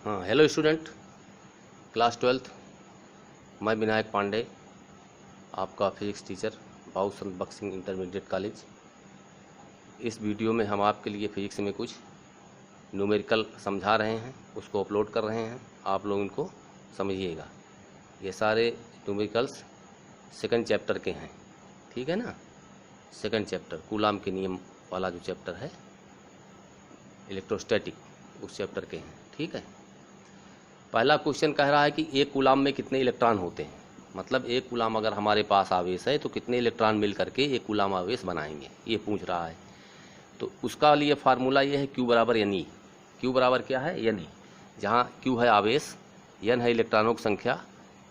हाँ, hello student, class 12th। मैं विनायक पांडे, आपका फिजिक्स टीचर, भाऊ संत बख्सिंग इंटरमीडिएट कॉलेज। इस वीडियो में हम आपके लिए फिजिक्स में कुछ न्यूमेरिकल समझा रहे हैं, उसको अपलोड कर रहे हैं। आप लोग इनको समझिएगा। ये सारे न्यूमेरिकल्स सेकंड चैप्टर के हैं, ठीक है ना। सेकंड चैप्टर कूलाम के नियम वाला जो चैप्टर है इलेक्ट्रोस्टैटिक, उस चैप्टर के हैं, ठीक है। पहला क्वेश्चन कह रहा है कि एक कूलाम में कितने इलेक्ट्रॉन होते हैं। मतलब एक कूलाम अगर हमारे पास आवेश है तो कितने इलेक्ट्रॉन मिल करके एक कूलाम आवेश बनाएंगे, ये पूछ रहा है। तो उसका लिए फार्मूला ये है Q बराबर एन ई। Q बराबर क्या है, एन ई। जहाँ Q है आवेश, एन है इलेक्ट्रॉनों की संख्या,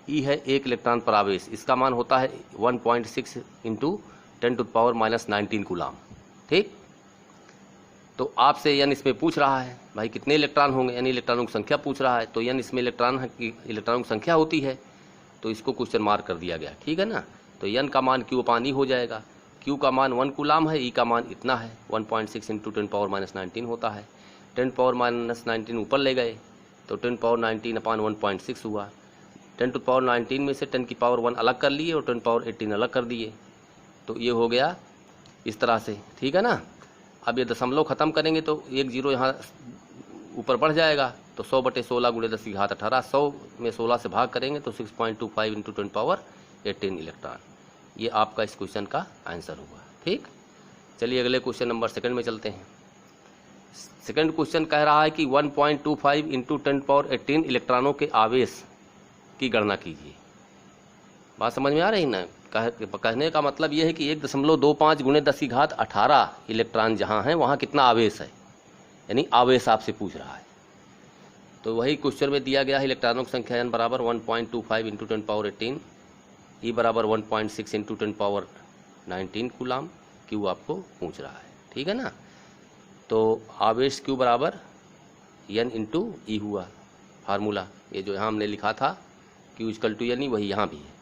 ई है एक इलेक्ट्रॉन पर आवेश। इसका मान होता है 1.6 × 10⁻⁻19 कूलाम, ठीक। तो आपसे एन इसमें पूछ रहा है भाई कितने इलेक्ट्रॉन होंगे, यानी इलेक्ट्रॉनों की संख्या पूछ रहा है। तो एन इसमें इलेक्ट्रॉनों की संख्या होती है, तो इसको क्वेश्चन मार्क कर दिया गया, ठीक है ना। तो एन का मान Q/E हो जाएगा। Q का मान 1 कूलाम है, ई का मान इतना है 1.6 × 10⁻⁻19 होता है। 10⁻⁻19 ऊपर ले गए तो 10⁻19/1.6 हुआ। 10⁻19 में से 10⁻1 अलग कर लिए और 10⁻18 अलग कर दिए, तो ये हो गया इस तरह से, ठीक है ना। अब ये दशमलव ख़त्म करेंगे तो एक जीरो यहाँ ऊपर बढ़ जाएगा, तो 100/16 × 10⁻18, 100 में 16 से भाग करेंगे तो 6.25 × 10⁻18 इलेक्ट्रॉन। ये आपका इस क्वेश्चन का आंसर होगा, ठीक। चलिए अगले क्वेश्चन नंबर सेकंड में चलते हैं। सेकंड क्वेश्चन कह रहा है कि 1.25 × 10⁻18 इलेक्ट्रॉनों के आवेश की गणना कीजिए। बात समझ में आ रही ना। कहने का मतलब यह है कि 1.25 × 10⁻18 इलेक्ट्रॉन जहाँ हैं वहाँ कितना आवेश है, यानी आवेश आपसे पूछ रहा है। तो वही क्वेश्चन में दिया गया है इलेक्ट्रॉनों की संख्या n बराबर 1.25 × 10⁻18, ई बराबर 1.6 × 10⁻19 कूलाम। Q आपको पूछ रहा है, ठीक है ना। तो आवेश Q बराबर n × E हुआ फार्मूला। ये जो यहाँ हमने लिखा था Q = n, वही यहाँ भी है।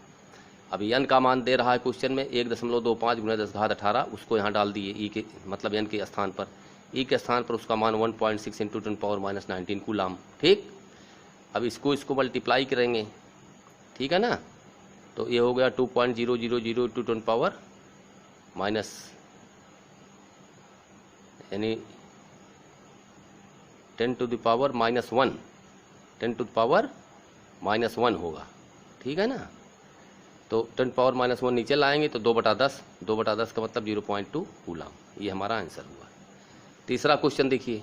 अभी n का मान दे रहा है क्वेश्चन में 1.25 × 10⁻18, उसको यहाँ डाल दिए ई के, मतलब n के स्थान पर। ई के स्थान पर उसका मान 1.6 × 10⁻19 कूलाम, ठीक। अब इसको मल्टीप्लाई करेंगे, ठीक है ना। तो ये हो गया 2.000 × 10⁻⁻, यानी 10⁻⁻1, 10⁻⁻1 होगा, ठीक है ना। तो 10⁻⁻1 नीचे लाएंगे तो 2/10, 2/10 का मतलब 0.2 कूलाम। ये हमारा आंसर हुआ। तीसरा क्वेश्चन देखिए।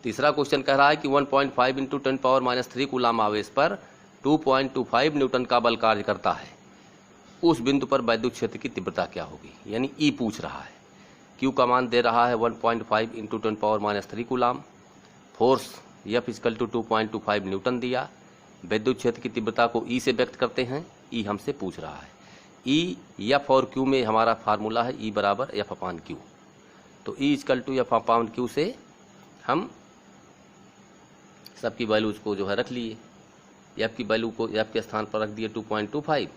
तीसरा क्वेश्चन कह रहा है कि 1.5 × 10⁻³ कूलाम आवेश पर 2.25 न्यूटन का बल कार्य करता है। उस बिंदु पर वैद्युत क्षेत्र की तीव्रता क्या होगी, यानी ई पूछ रहा है। Q का मान दे रहा है 1.5 × 10⁻³ कूलाम। फोर्स F = 2.25 न्यूटन दिया। वैद्युत क्षेत्र की तीव्रता को E से व्यक्त करते हैं, E हमसे पूछ रहा है। E, F और Q में हमारा फार्मूला है E बराबर F/Q। तो E = F/Q से हम सबकी वैल्यूज को जो है रख लिए। F की वैल्यू को F के स्थान पर रख दिए 2.25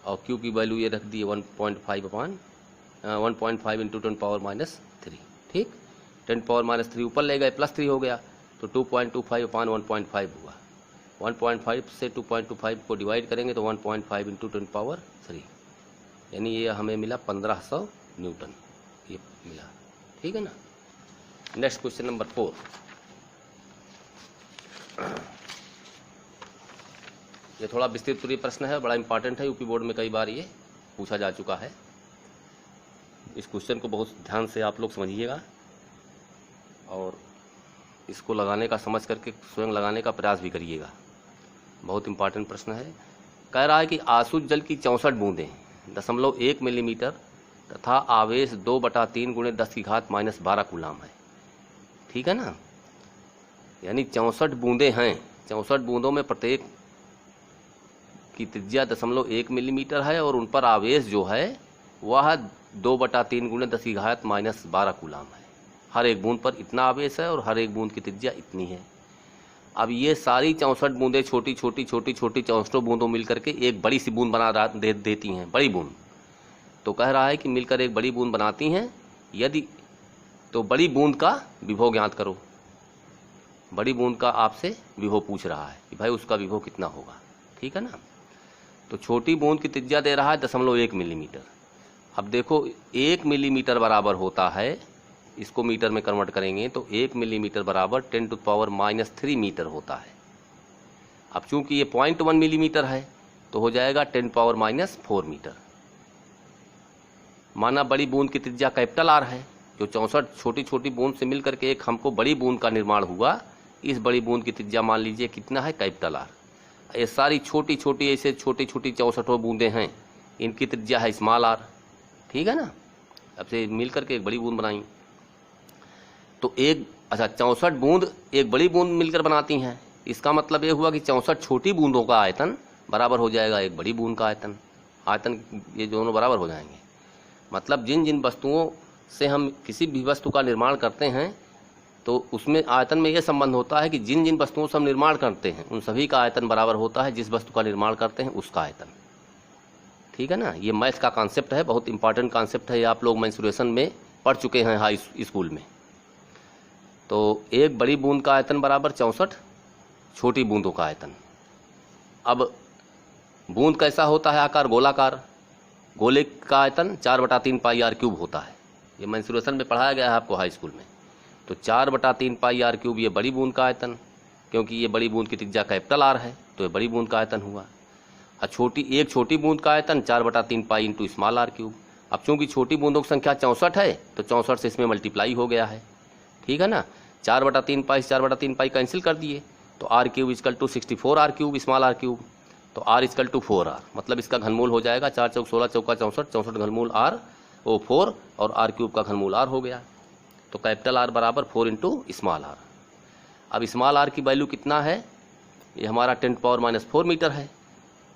और Q की वैल्यू ये रख दिए 1.5 × 10⁻3, ठीक। 10⁻3 ऊपर ले गए, +3 हो गया, तो 2.25/1.5 हुआ। 1.5 से 2.25 को डिवाइड करेंगे तो 1.5 × 10⁻3, यानी ये हमें मिला 1500 न्यूटन, ये मिला, ठीक है ना। Next question number 4। ये थोड़ा विस्तृत प्रश्न है, बड़ा इंपॉर्टेंट है, यूपी बोर्ड में कई बार ये पूछा जा चुका है। इस क्वेश्चन को बहुत ध्यान से आप लोग समझिएगा और इसको लगाने का समझ करके स्वयं लगाने का प्रयास भी करिएगा। बहुत इंपॉर्टेंट प्रश्न है। कह रहा है कि आसुत जल की 64 बूंदें 0.1 मिलीमीटर तथा आवेश 2/3 × 10⁻−12 कूलाम है, ठीक है ना। यानी 64 बूंदें हैं। 64 बूंदों में प्रत्येक की त्रिज्या 0.1 मिलीमीटर है और उन पर आवेश जो है वह 2/3 × 10⁻−12 कूलाम है। हर एक बूंद पर इतना आवेश है और हर एक बूंद की त्रिज्या इतनी है। अब ये सारी 64 बूंदें छोटी छोटी 64 बूंदों मिलकर के एक बड़ी सी बूंद बना देती हैं, बड़ी बूंद। तो कह रहा है कि मिलकर एक बड़ी बूंद बनाती हैं। यदि तो बड़ी बूंद का विभव ज्ञात करो। बड़ी बूंद का आपसे विभव पूछ रहा है कि भाई उसका विभव कितना होगा, ठीक है ना। तो छोटी बूंद की त्रिज्या दे रहा है 0.1 मिलीमीटर। अब देखो 1 मिलीमीटर बराबर होता है, इसको मीटर में कन्वर्ट करेंगे तो 1 मिलीमीटर बराबर 10⁻³ मीटर होता है। अब चूंकि ये 0.1 मिलीमीटर है तो हो जाएगा 10⁻⁴ मीटर। माना बड़ी बूंद की त्रिज्या कैपिटल आर है, जो 64 छोटी छोटी बूंद से मिलकर के एक हमको बड़ी बूंद का निर्माण हुआ। इस बड़ी बूंद की त्रिज्या मान लीजिए कितना है, कैपिटल आर। ये सारी छोटी छोटी ऐसे छोटी छोटी 64 बूंदें हैं, इनकी त्रिज्या है स्मॉल आर, ठीक है ना। अब से मिल करके एक बड़ी बूंद बनाई तो 64 बूंद एक बड़ी बूंद मिलकर बनाती हैं। इसका मतलब ये हुआ कि 64 छोटी बूंदों का आयतन बराबर हो जाएगा एक बड़ी बूंद का आयतन। आयतन ये दोनों बराबर हो जाएंगे। मतलब जिन जिन वस्तुओं से हम किसी भी वस्तु का निर्माण करते हैं तो उसमें आयतन में यह संबंध होता है कि जिन जिन वस्तुओं से हम निर्माण करते हैं उन सभी का आयतन बराबर होता है जिस वस्तु का निर्माण करते हैं उसका आयतन, ठीक है ना। ये मैथ का कॉन्सेप्ट है, बहुत इंपॉर्टेंट कॉन्सेप्ट है। ये आप लोग मेंसुरेशन में पढ़ चुके हैं हाई स्कूल में। तो एक बड़ी बूंद का आयतन बराबर 64 छोटी बूंदों का आयतन। अब बूंद कैसा होता है आकार, गोलाकार। गोले का आयतन 4/3 πr³ होता है। ये मेंसुरेशन में पढ़ाया गया है आपको हाई स्कूल में। तो 4/3 πr³ ये बड़ी बूंद का आयतन, क्योंकि ये बड़ी बूंद की त्रिज्या कैपिटल आर है तो ये बड़ी बूंद का आयतन हुआ। और एक छोटी बूंद का आयतन 4/3 π × स्मॉल r³। अब चूंकि छोटी बूंदों की संख्या 64 है तो 64 से इसमें मल्टीप्लाई हो गया है, ठीक है ना। 4/3 π से 4/3 π कैंसिल कर दिए तो r³ = 64 r³ स्मॉल r³। तो r = 4r, मतलब इसका घनमूल हो जाएगा 4 चौक 16 चौका 64, 64 घनमूल r वो 4 और r³ का घनमूल r हो गया। तो कैपिटल R बराबर 4 × स्मॉल r। अब स्मॉल r की वैल्यू कितना है, ये हमारा 10⁻⁴ मीटर है,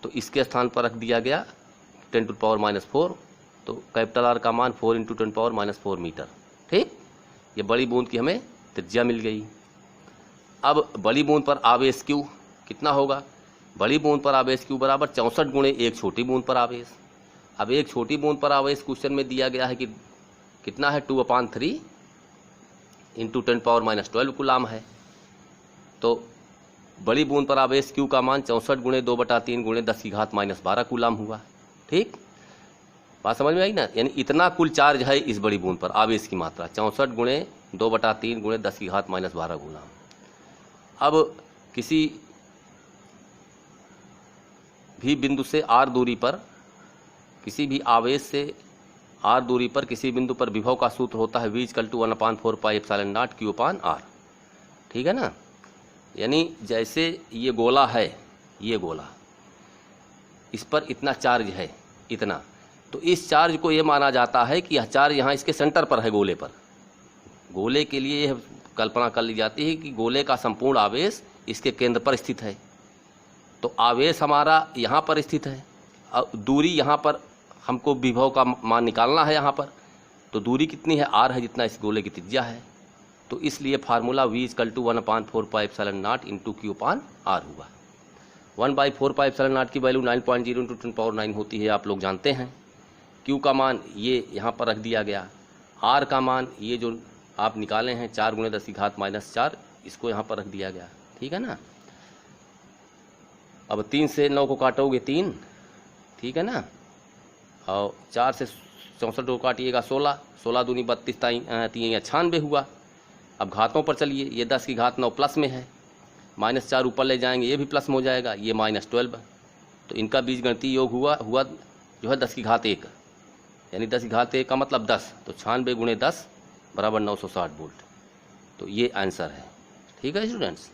तो इसके स्थान पर रख दिया गया 10⁻⁴। तो कैपिटल R का मान 4 × 10⁻⁴ मीटर, ठीक। ये बड़ी बूंद की हमें त्रिज्या मिल गई। अब बड़ी बूंद पर आवेश Q कितना होगा, बड़ी बूंद पर आवेश Q बराबर 64 × एक छोटी बूंद पर आवेश। अब एक छोटी बूंद पर आवेश क्वेश्चन में दिया गया है कि कितना है, 2/3 × 10⁻12 कूलाम है। तो बड़ी बूंद पर आवेश Q का मान 64 × 2/3 × 10⁻12 कूलाम हुआ, ठीक। बात समझ में आई ना। यानी इतना कुल चार्ज है इस बड़ी बूंद पर, आवेश की मात्रा 64 × 2/3 × 10⁻12 कूलाम। अब किसी भी बिंदु से r दूरी पर, किसी भी आवेश से r दूरी पर किसी बिंदु पर विभव का सूत्र होता है v = 1/4 πε0 Q/r, ठीक है ना। यानी जैसे ये गोला है, ये गोला, इस पर इतना चार्ज है, इतना, तो इस चार्ज को ये माना जाता है कि यह चार्ज यहाँ इसके सेंटर पर है, गोले पर। गोले के लिए यह कल्पना कर ली जाती है कि गोले का संपूर्ण आवेश इसके केंद्र पर स्थित है। तो आवेश हमारा यहाँ पर स्थित है, अब दूरी यहाँ पर हमको विभव का मान निकालना है यहाँ पर। तो दूरी कितनी है, r है, जितना इस गोले की त्रिज्या है। तो इसलिए फार्मूला v = 1/4 πε0 × Q/r हुआ। 1/4 πε0 की वैल्यू 9.0 × 10⁻9 होती है, आप लोग जानते हैं। Q का मान ये यहाँ पर रख दिया गया, r का मान ये जो आप निकाले हैं 4 × 10⁻⁴, इसको यहाँ पर रख दिया गया, ठीक है ना। अब 3 से 9 को काटोगे 3, ठीक है ना, और 4 से 64 को काटिएगा 16, 16 दूनी 32, 3 96 हुआ। अब घातों पर चलिए, ये 10⁻9 प्लस में है, -4 ऊपर ले जाएंगे ये भी प्लस में हो जाएगा, ये -12। तो इनका बीजगणितीय योग हुआ जो है 10⁻1, यानी 10⁻1 का मतलब 10, तो 96 × 10 बराबर 960 वोल्ट। तो ये आंसर है, ठीक है स्टूडेंट्स।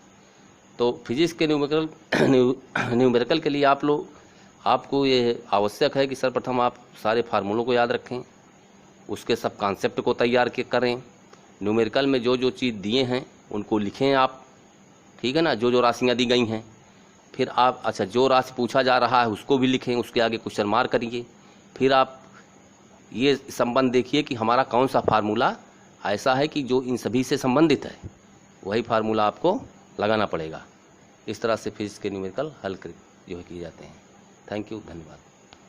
तो फिजिक्स के न्यूमेरिकल के लिए आपको ये आवश्यक है कि सर्वप्रथम आप सारे फार्मूलों को याद रखें, उसके सब कॉन्सेप्ट को तैयार करें। न्यूमेरिकल में जो जो चीज़ दिए हैं उनको लिखें आप, ठीक है ना, जो जो राशियाँ दी गई हैं। फिर आप जो राशि पूछा जा रहा है उसको भी लिखें, उसके आगे क्वेश्चन मार्क करिए। फिर आप ये संबंध देखिए कि हमारा कौन सा फार्मूला ऐसा है कि जो इन सभी से संबंधित है, वही फार्मूला आपको लगाना पड़ेगा। इस तरह से फिजिक्स के न्यूमेरिकल हल जो है किए जाते हैं। थैंक यू, धन्यवाद।